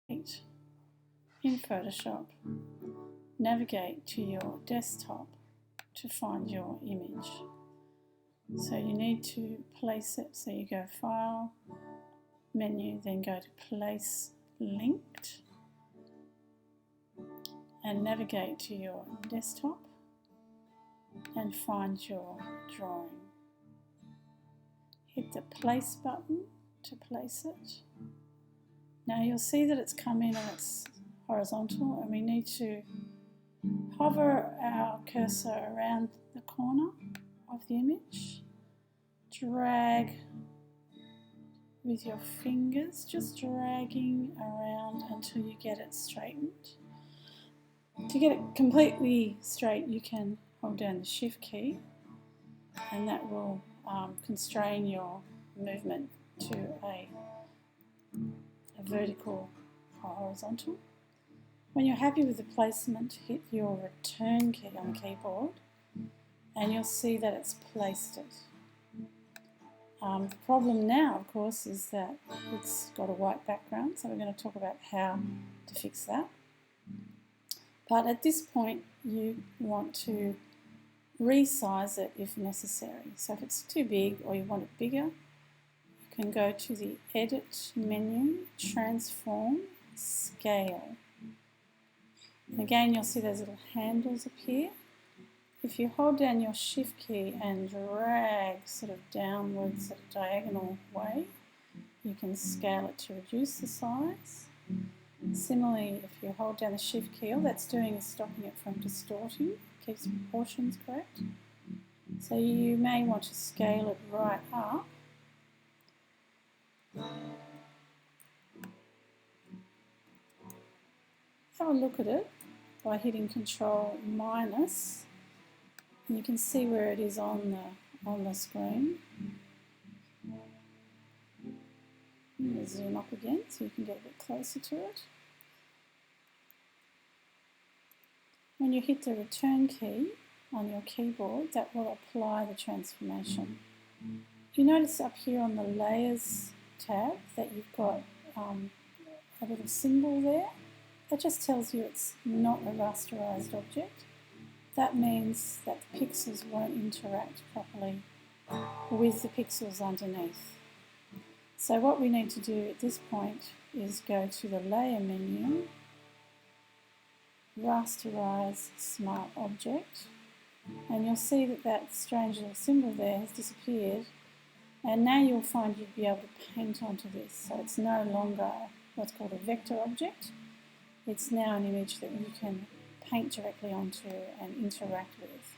in Photoshop, navigate to your desktop to find your image. So you need to place it, so you go File, Menu, then go to Place Linked and navigate to your desktop and find your drawing. Hit the Place button to place it. Now you'll see that it's come in and it's horizontal, and we need to hover our cursor around the corner of the image, drag with your fingers, just dragging around until you get it straightened. To get it completely straight, you can hold down the Shift key, and that will constrain your movement to a vertical or horizontal. When you're happy with the placement, hit your Return key on the keyboard and you'll see that it's placed it. The problem now, of course, is that it's got a white background, so we're going to talk about how to fix that. But at this point, you want to resize it if necessary. So if it's too big or you want it bigger, you can go to the Edit menu, Transform, Scale. And again, you'll see those little handles appear. If you hold down your Shift key and drag sort of downwards at a diagonal way, you can scale it to reduce the size. Similarly, if you hold down the Shift key, all that's doing is stopping it from distorting, keeps proportions correct. So you may want to scale it right up. Have a look at it by hitting Control minus. And you can see where it is on the screen. I'm zoom up again so you can get a bit closer to it. When you hit the Return key on your keyboard, that will apply the transformation. You notice up here on the Layers tab that you've got a little symbol there. That just tells you it's not a rasterized object. That means that the pixels won't interact properly with the pixels underneath. So what we need to do at this point is go to the Layer menu, Rasterize Smart Object, and you'll see that that strange little symbol there has disappeared, and now you'll find you'll be able to paint onto this. So it's no longer what's called a vector object. It's now an image that you can paint directly onto and interact with.